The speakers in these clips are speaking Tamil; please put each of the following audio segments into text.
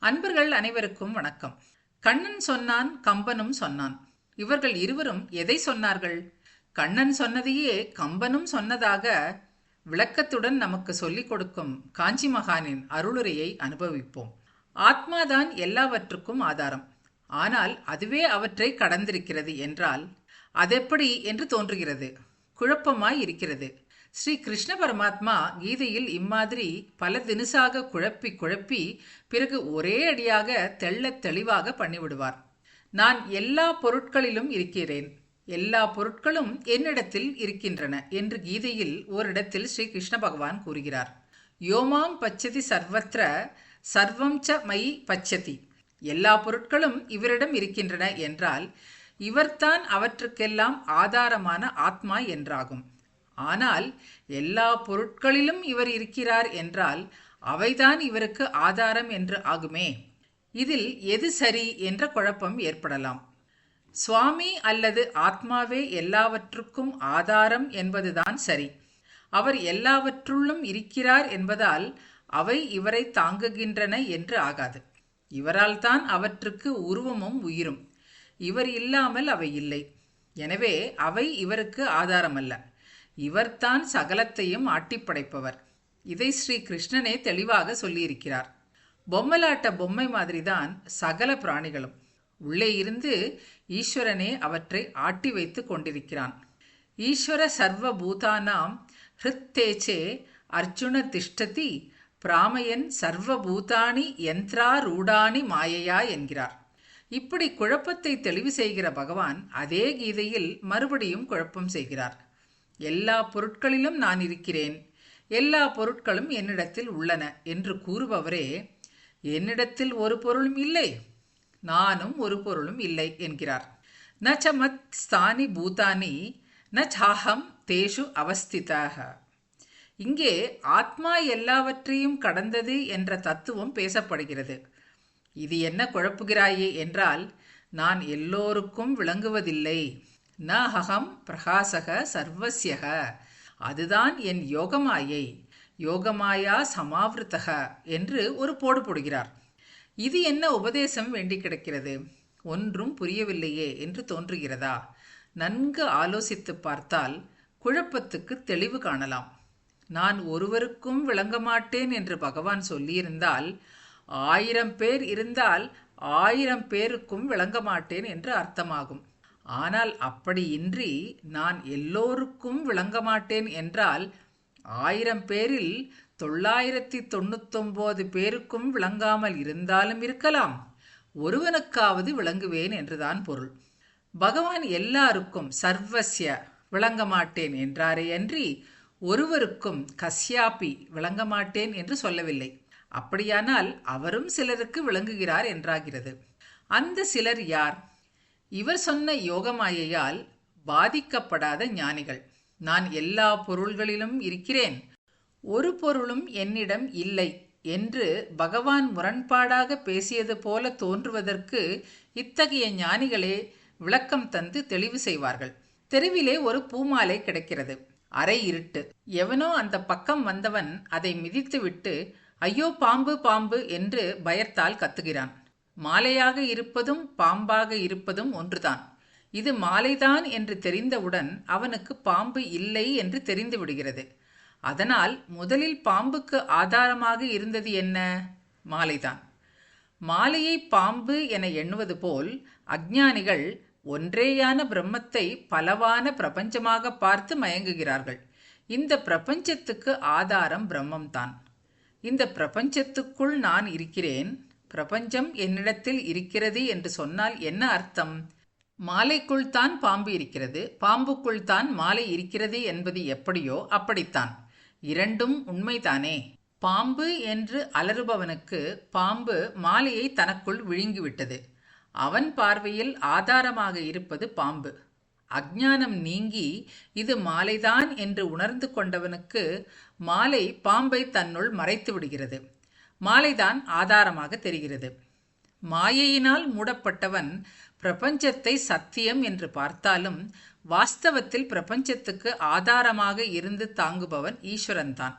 அன்பர்கள் அனைவருக்கும் வணக்கம். கண்ணன் சொன்னான், கம்பனும் சொன்னான். இவர்கள் இருவரும் எதை சொன்னார்கள்? கண்ணன் சொன்னதையே கம்பனும் சொன்னதாக விளக்கத்துடன் நமக்கு சொல்லிக் கொடுக்கும் காஞ்சி மகானின் அருளுரையை அனுபவிப்போம். ஆத்மாதான் எல்லாவற்றுக்கும் ஆதாரம். ஆனால் அதுவே அவற்றை கடந்திருக்கிறது என்றால் அதெப்படி என்று தோன்றுகிறது. குழப்பமாய் இருக்கிறது. ஸ்ரீ கிருஷ்ண பரமாத்மா கீதையில் இம்மாதிரி பல தினுசாக குழப்பி பிறகு ஒரே அடியாக தெள்ளத் தெளிவாக பண்ணிவிடுவார். நான் எல்லா பொருட்களிலும் இருக்கிறேன், எல்லா பொருட்களும் என்னிடத்தில் இருக்கின்றன என்று கீதையில் ஓரிடத்தில் ஸ்ரீ கிருஷ்ண பகவான் கூறுகிறார். யோமாம் பச்சதி சர்வத்ர சர்வம் ச மயி பச்சதி. எல்லா பொருட்களும் இவரிடம் இருக்கின்றன என்றால் இவர்தான் அவற்றுக்கெல்லாம் ஆதாரமான ஆத்மா என்றாகும். ஆனால் எல்லா பொருட்களிலும் இவர் இருக்கிறார் என்றால் அவைதான் இவருக்கு ஆதாரம் என்று ஆகுமே. இதில் எது சரி என்ற குழப்பம் ஏற்படலாம். சுவாமி அல்லது ஆத்மாவே எல்லாவற்றுக்கும் ஆதாரம் என்பதுதான் சரி. அவர் எல்லாவற்றுள்ளும் இருக்கிறார் என்பதால் அவை இவரை தாங்குகின்றன என்று ஆகாது. இவரால் தான் அவற்றுக்கு உருவமும் உயிரும். இவர் இல்லாமல் அவை இல்லை. எனவே அவை இவருக்கு ஆதாரமல்ல. இவர்தான் சகலத்தையும் ஆட்டிப்படைப்பவர். இதை ஸ்ரீ கிருஷ்ணனே தெளிவாக சொல்லியிருக்கிறார். பொம்மலாட்ட பொம்மை மாதிரிதான் சகல பிராணிகளும். உள்ளே இருந்து ஈஸ்வரனே அவற்றை ஆட்டி வைத்து கொண்டிருக்கிறான். ஈஸ்வர சர்வ பூதானாம் ஹிருத்தேச்சே அர்ஜுன திஷ்டதி பிராமயன் சர்வ பூதானி யந்திராரூடானி மாயையா என்கிறார். இப்படி குழப்பத்தை தெளிவு செய்கிற பகவான் அதே கீதையில் மறுபடியும் குழப்பம் செய்கிறார். எல்லா பொருட்களிலும் நான் இருக்கிறேன், எல்லா பொருட்களும் என்னிடத்தில் உள்ளன என்று கூறுபவரே என்னிடத்தில் ஒரு பொருளும் இல்லை, நானும் ஒரு பொருளும் இல்லை என்கிறார். ந ச மத் ஸ்தானி பூதானி ந சாஹம் தேஷு அவஸ்திதாக. இங்கே ஆத்மா எல்லாவற்றையும் கடந்தது என்ற தத்துவம் பேசப்படுகிறது. இது என்ன குழப்புகிறாயே என்றால், நான் எல்லோருக்கும் விளங்குவதில்லை. ந அகம் பிரகாசக சர்வஸ்யக. அதுதான் என் யோகமாயை, யோகமாயா சமாவிருத்தக என்று ஒரு போடு போடுகிறார். இது என்ன உபதேசம் வேண்டி கிடக்கிறது? ஒன்றும் புரியவில்லையே என்று தோன்றுகிறதா? நன்கு ஆலோசித்து பார்த்தால் குழப்பத்துக்கு தெளிவு காணலாம். நான் ஒருவருக்கும் விளங்க மாட்டேன் என்று பகவான் சொல்லியிருந்தால் 1000 பேர் இருந்தால் 1000 பேருக்கும் விளங்க மாட்டேன் என்று அர்த்தமாகும். ஆனால் அப்படியின்றி நான் எல்லோருக்கும் விளங்க மாட்டேன் என்றால் 1000 பேரில் 999 பேருக்கும் விளங்காமல் இருந்தாலும் இருக்கலாம், ஒருவனுக்காவது விளங்குவேன் என்றுதான் பொருள். பகவான் எல்லாருக்கும் சர்வஸ்ய விளங்க மாட்டேன் என்றாரே அன்றி ஒருவருக்கும் கஸ்யாபி விளங்க மாட்டேன் என்று சொல்லவில்லை. அப்படியானால் அவரும் சிலருக்கு விளங்குகிறார் என்றாகிறது. அந்த சிலர் யார்? இவர் சொன்ன யோகமாயையால் பாதிக்கப்படாத ஞானிகள். நான் எல்லா பொருள்களிலும் இருக்கிறேன், ஒரு பொருளும் என்னிடம் இல்லை என்று பகவான் முரண்பாடாக பேசியது போல தோன்றுவதற்கு இத்தகைய ஞானிகளே விளக்கம் தந்து தெளிவு செய்வார்கள். தெருவிலே ஒரு பூமாலை கிடைக்கிறது. அரை இருட்டு. எவனோ அந்த பக்கம் வந்தவன் அதை மிதித்துவிட்டு ஐயோ பாம்பு பாம்பு என்று பயத்தால் கத்துகிறான். மாலையாக இருப்பதும் பாம்பாக இருப்பதும் ஒன்றுதான். இது மாலைதான் என்று தெரிந்தவுடன் அவனுக்கு பாம்பு இல்லை என்று தெரிந்து விடுகிறது. அதனால் முதலில் பாம்புக்கு ஆதாரமாக இருந்தது என்ன? மாலைதான். மாலையை பாம்பு என எண்ணுவது போல் அஞ்ஞானிகள் ஒன்றேயான பிரம்மத்தை பலவான பிரபஞ்சமாக பார்த்து மயங்குகிறார்கள். இந்த பிரபஞ்சத்துக்கு ஆதாரம் பிரம்மம்தான். இந்த பிரபஞ்சத்துக்குள் நான் இருக்கிறேன், பிரபஞ்சம் என்னிடத்தில் இருக்கிறது என்று சொன்னால் என்ன அர்த்தம்? மாலைக்குள் தான் பாம்பு இருக்கிறது, பாம்புக்குள் தான் மாலை இருக்கிறது என்பது எப்படியோ அப்படித்தான். இரண்டும் உண்மைதானே. பாம்பு என்று அலறுபவனுக்கு பாம்பு மாலையை தனக்குள் விழுங்கிவிட்டது. அவன் பார்வையில் ஆதாரமாக இருப்பது பாம்பு. அஞ்ஞானம் நீங்கி இது மாலைதான் என்று உணர்ந்து கொண்டவனுக்கு மாலை பாம்பை தன்னுள் மறைத்து விடுகிறது. மாலைதான் ஆதாரமாக தெரிகிறது. மாயையினால் மூடப்பட்டவன் பிரபஞ்சத்தை சத்தியம் என்று பார்த்தாலும் வாஸ்தவத்தில் பிரபஞ்சத்துக்கு ஆதாரமாக இருந்து தாங்குபவன் ஈஸ்வரன்தான்.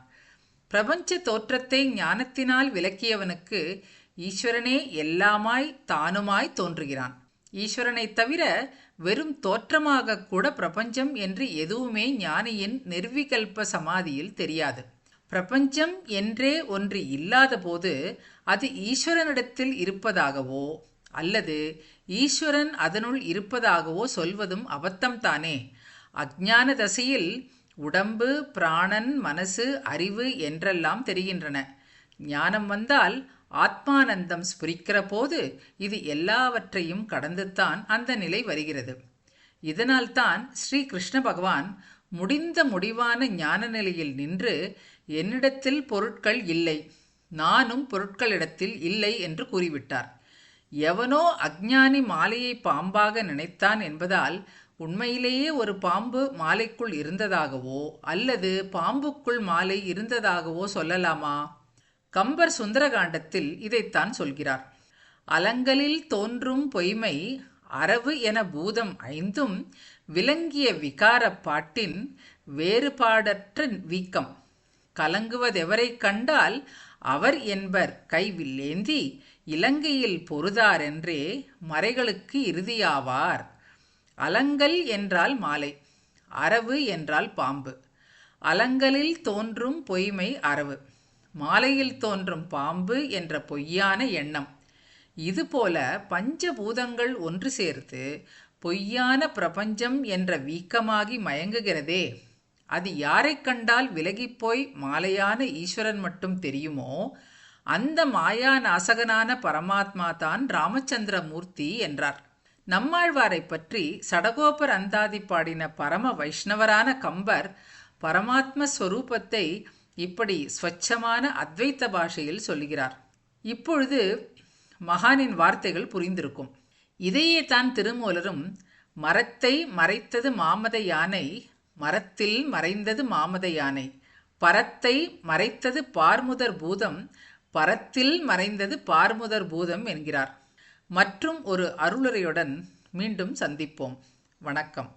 பிரபஞ்ச தோற்றத்தை ஞானத்தினால் விளக்கியவனுக்கு ஈஸ்வரனே எல்லாமாய் தானுமாய் தோன்றுகிறான். ஈஸ்வரனைத் தவிர வெறும் தோற்றமாக கூட பிரபஞ்சம் என்று எதுவுமே ஞானியின் நிர்விகல்ப சமாதியில் தெரியாது. பிரபஞ்சம் என்றே ஒன்று இல்லாத போது அது ஈஸ்வரனிடத்தில் இருப்பதாகவோ அல்லது ஈஸ்வரன் அதனுள் இருப்பதாகவோ சொல்வதும் அபத்தம்தானே. அஞ்ஞான தசையில் உடம்பு, பிராணன், மனசு, அறிவு என்றெல்லாம் தெரிகின்றன. ஞானம் வந்தால் ஆத்மானந்தம் ஸ்புரிக்கிற போது இது எல்லாவற்றையும் கடந்துத்தான் அந்த நிலை வருகிறது. இதனால்தான் ஸ்ரீ கிருஷ்ண பகவான் முடிவான ஞான நிலையில் நின்று என்னிடத்தில் பொருட்கள் இல்லை, நானும் பொருட்களிடத்தில் இல்லை என்று கூறிவிட்டார். எவனோ அஞ்ஞானி மாலையை பாம்பாக நினைத்தான் என்பதால் உண்மையிலேயே ஒரு பாம்பு மாலைக்குள் இருந்ததாகவோ அல்லது பாம்புக்குள் மாலை இருந்ததாகவோ சொல்லலாமா? கம்பர் சுந்தரகாண்டத்தில் இதைத்தான் சொல்கிறார். அலங்கலில் தோன்றும் பொய்மை அரவு என பூதம் ஐந்தும் விளங்கிய விகாரப் பாட்டின் வேறுபாடற்ற வீக்கம் கலங்குவதெவரை கண்டால் அவர் என்பர் கைவில்லேந்தி இலங்கையில் பொருதாரென்றே மறைகளுக்கு இறுதியாவார். அலங்கல் என்றால் மாலை, அரவு என்றால் பாம்பு. அலங்கலில் தோன்றும் பொய்மை அரவு, மாலையில் தோன்றும் பாம்பு என்ற பொய்யான எண்ணம். இதுபோல பஞ்சபூதங்கள் ஒன்று சேர்த்து பொய்யான பிரபஞ்சம் என்ற வீக்கமாகி மயங்குகிறதே, அது யாரை கண்டால் விலகிப்போய் மாலையான ஈஸ்வரன் மட்டும் தெரியுமோ அந்த மாயா நாசகனான பரமாத்மா தான் ராமச்சந்திரமூர்த்தி என்றார். நம்மாழ்வாரை பற்றி சடகோபர் அந்தாதி பாடின பரம வைஷ்ணவரான கம்பர் பரமாத்ம ஸ்வரூபத்தை இப்படி ஸ்வச்சமான அத்வைத்த பாஷையில் சொல்லுகிறார். இப்பொழுது மகானின் வார்த்தைகள் புரிந்திருக்கும். இதையே தான் திருமூலரும் மரத்தை மறைத்தது மாமத யானை, மரத்தில் மறைந்தது மாமத யானை, பரத்தை மறைத்தது பார்முதர் பூதம், பரத்தில் மறைந்தது பார்முதர் பூதம் என்கிறார். மற்றும் ஒரு அருளுரையுடன் மீண்டும் சந்திப்போம். வணக்கம்.